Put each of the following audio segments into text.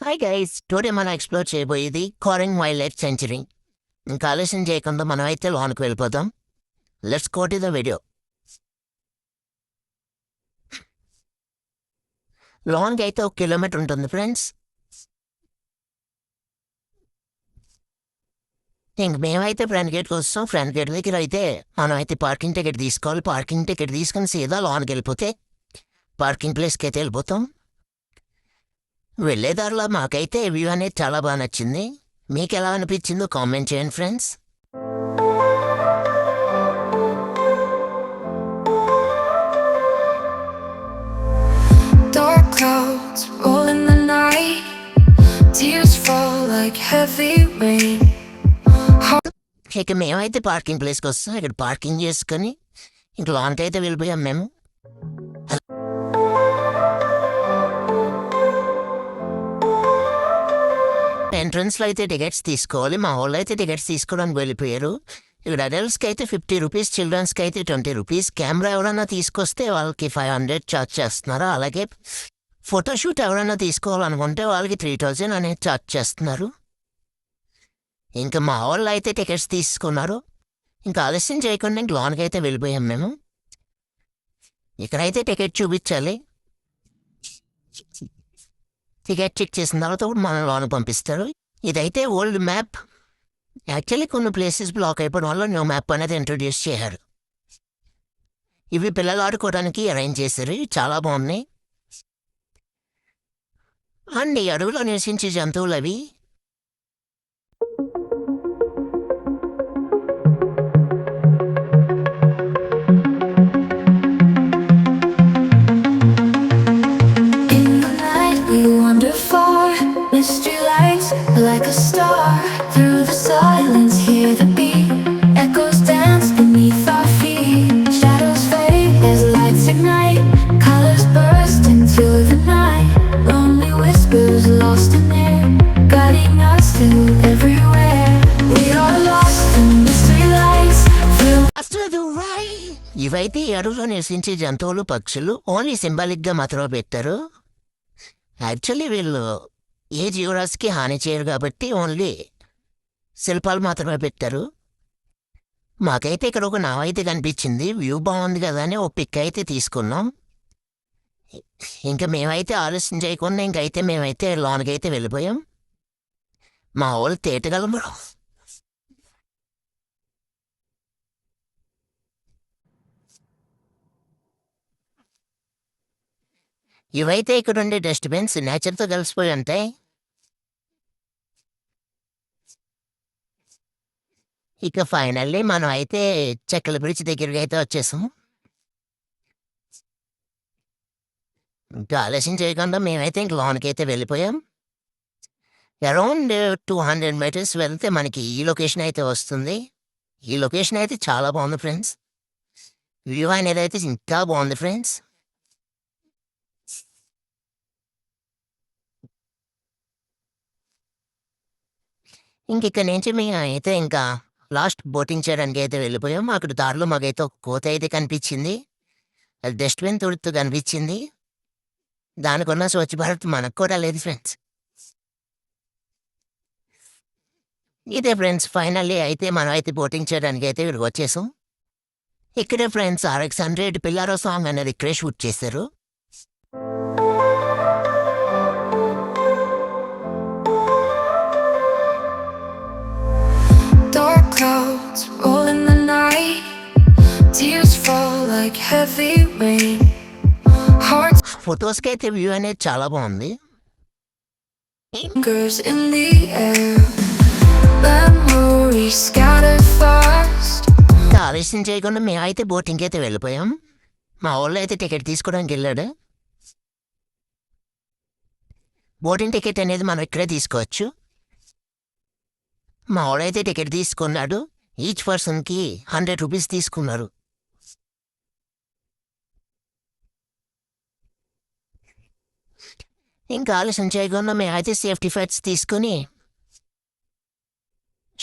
Hi guys, today మనం explore చేయబోయేది కోరింగ్ wild life century. ఇంకా ఆలస్యం చేయకుండా మనం అయితే లోనికి వెళ్ళిపోతాం. Let's go to the video. లోన్కి అయితే 1 కిలోమీటర్ ఉంటుంది ఫ్రెండ్స్. ఇంక మేమైతే ఫ్రంట్ గేట్కి వస్తాం. ఫ్రంట్ గేట్ దగ్గర అయితే మనం అయితే పార్కింగ్ టికెట్ తీసుకోవాలి. పార్కింగ్ టికెట్ తీసుకుని సీదా లోన్కి వెళ్ళిపోతే పార్కింగ్ ప్లేస్కి అయితే వెళ్ళిపోతాం. వెళ్ళేదారిలో మాకైతే వ్యూ అనేది చాలా బాగా నచ్చింది. మీకు ఎలా అనిపించిందో కామెంట్ చేయండి friends. Dark clouds roll in the night, tears fall like heavy rain. ఇక మేమైతే పార్కింగ్ ప్లేస్కి వస్తాం. ఇక్కడ పార్కింగ్ చేసుకొని ఇంక లోన్కి అయితే వెళ్ళిపోయాం మేము. ఎంట్రన్స్లో అయితే టికెట్స్ తీసుకోవాలి. మా వాళ్ళు అయితే టికెట్స్ తీసుకోవడానికి వెళ్ళిపోయారు. ఇక్కడ అడల్ట్స్కి అయితే 50 రూపీస్, చిల్డ్రన్స్కి అయితే 20 రూపీస్. కెమెరా ఎవరైనా తీసుకొస్తే వాళ్ళకి 500 ఛార్జ్ చేస్తున్నారు. అలాగే ఫోటోషూట్ ఎవరైనా తీసుకోవాలనుకుంటే వాళ్ళకి 3000 అనేది ఛార్జ్ చేస్తున్నారు. ఇంకా మా వాళ్ళు అయితే టికెట్స్ తీసుకున్నారు. ఇంకా ఆలస్యం చేయకుండా ఇంక లోన్కి అయితే వెళ్ళిపోయాం మేము. ఇక్కడైతే టికెట్ చూపించాలి. టికెట్ చెక్ చేసిన తర్వాత మన లోన్ పంపిస్తారు. ఇదైతే ఓల్డ్ మ్యాప్. యాక్చువల్లీ కొన్ని ప్లేసెస్ బ్లాక్ అయిపోవడం వల్ల న్యూ మ్యాప్ అనేది ఇంట్రొడ్యూస్ చేశారు. ఇవి పిల్లలు ఆడుకోవడానికి అరేంజ్ చేశారు. చాలా బాగున్నాయి. అండ్ ఈ అడవిలో నివసించే జంతువులు అవి. Mystery lights like a star through the silence. Hear the beat, echoes dance beneath our feet. Shadows fade as lights ignite, colors burst into the night. Lonely whispers lost in air, guiding us to everywhere. We are lost in mystery lights. ఇవైతే ఈ అడవిలో నివసించే జంతువులు, పక్షులు only సింబాలిక్గా మాత్రమే పెట్టారు. Actually వీళ్ళు ఏ జీవరాశికి హాని చేయరు కాబట్టి ఓన్లీ శిల్పాలు మాత్రమే పెట్టారు. మాకైతే ఇక్కడ ఒక నావ అయితే కనిపించింది. వ్యూ బాగుంది కదా అని ఒక పిక్ అయితే తీసుకున్నాం. ఇంకా మేమైతే ఆలస్యం చేయకుండా ఇంకైతే మేమైతే లోన్కి అయితే వెళ్ళిపోయాం. మా వాళ్ళు తేటగలము. ఇవైతే ఇక్కడ ఉండే డస్ట్బిన్స్ నేచర్తో కలిసిపోయి ఉంటాయి. ఇక ఫైనల్లీ మనం అయితే చెక్కల బ్రిడ్జ్ దగ్గరికి అయితే వచ్చేసాం. ఇంకా ఆలస్యం చేయకుండా మేమైతే ఇంక లోన్కి అయితే వెళ్ళిపోయాం. అరౌండ్ 200 మీటర్స్ వెళ్తే మనకి ఈ లొకేషన్ అయితే వస్తుంది. ఈ లొకేషన్ అయితే చాలా బాగుంది ఫ్రెండ్స్. వ్యూ అనేది అయితే ఇంకా బాగుంది ఫ్రెండ్స్. ఇక్కడ నుంచి మేము అయితే ఇంకా లాస్ట్ బోటింగ్ చేయడానికి అయితే వెళ్ళిపోయాం. అక్కడ దారిలో మాకైతే ఒక కోత అయితే కనిపించింది. అది డస్ట్బిన్ తుడుతూ కనిపించింది. దానికున్న స్వచ్ఛ భారత్ మనకు కూడా లేదు ఫ్రెండ్స్. ఇదే ఫ్రెండ్స్ ఫైనల్లీ అయితే మనం అయితే బోటింగ్ చేయడానికి అయితే ఇక్కడికి వచ్చేసాం. ఇక్కడే ఫ్రెండ్స్ RX100 పిల్లారో సాంగ్ అనేది ఇక్కడే షూట్ చేశారు. Clouds roll in the night, tears fall like heavy rain. Hearts ఫొటోస్కి అయితే వ్యూ అనేది చాలా బాగుంది. lingers in the air, memories scattered fast. ఆలస్యం చేయకుండా మేమైతే బోటింగ్కి అయితే వెళ్ళిపోయాం. మా వాళ్ళు అయితే టికెట్ తీసుకోవడానికి వెళ్ళాడు. బోటింగ్ టికెట్ అనేది మనం ఇక్కడే తీసుకోవచ్చు. మా వాడైతే టికెట్ తీసుకున్నాడు. ఈచ్ పర్సన్కి 100 రూపీస్ తీసుకున్నారు. ఇంకా ఆలస్యం చేయకుండా మేమైతే సేఫ్టీ ఫైట్స్ తీసుకుని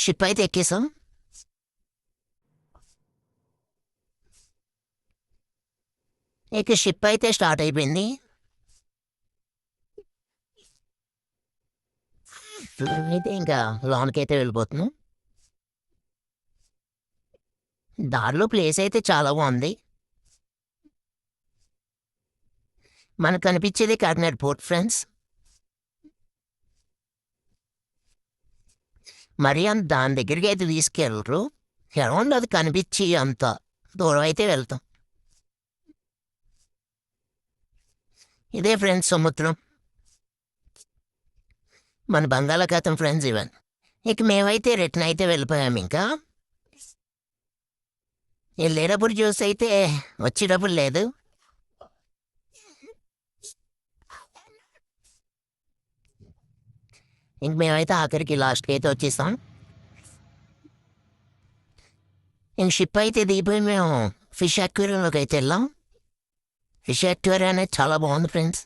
షిప్ అయితే ఎక్కేసాం. ఇక షిప్ అయితే స్టార్ట్ అయిపోయింది. అయితే ఇంకా లోన్కైతే వెళ్ళిపోతున్నాం. దారిలో ప్లేస్ అయితే చాలా బాగుంది. మనకు కనిపించేది కాకినాడ పోర్ట్ ఫ్రెండ్స్. మరి అంత దాని దగ్గరికి అయితే తీసుకెళ్ళరు. అరౌండ్ అది కనిపించి అంత దూరం అయితే వెళ్తాం. ఇదే ఫ్రెండ్స్ సముద్రం, మన బంగాళాఖాతం ఫ్రెండ్స్ ఇవన్. ఇక మేమైతే రిటర్న్ అయితే వెళ్ళిపోయాము. ఇంకా వెళ్ళేటప్పుడు చూసి అయితే వచ్చేటప్పుడు లేదు. ఇంక మేమైతే ఆఖరికి లాస్ట్కి అయితే వచ్చేసాం. ఇంక షిప్ అయితే దిగిపోయి మేము ఫిష్ అక్వేరియంలోకి అయితే వెళ్ళాం. ఫిష్ అక్వేరియం అనేది చాలా బాగుంది friends.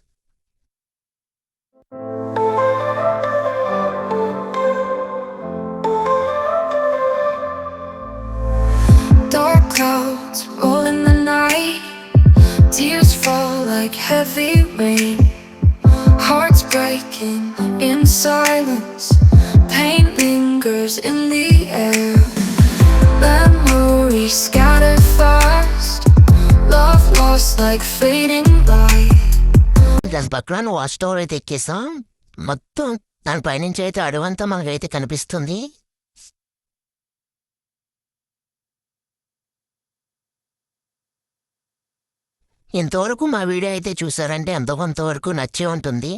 Dark clouds roll in the night. Tears fall like heavy rain. Hearts breaking in silence. Pain lingers in the air. Memories scatter fast. Love lost like fading light. దాని పక్కన watch tower అయితే ఎక్కేసాం. మొత్తం దాని పైనుంచి అయితే అడవంతా మనకైతే కనిపిస్తుంది. ఇంతవరకు మా వీడియో అయితే చూసారంటే ఎంతో కొంతవరకు నచ్చే ఉంటుంది.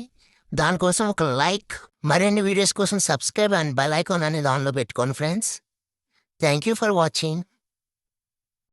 దానికోసం ఒక లైక్, మరిన్ని వీడియోస్ కోసం సబ్స్క్రైబ్ అండ్ బెల్ ఐకాన్ అనేది ఆన్లో పెట్టుకోండి friends. Thank you for watching.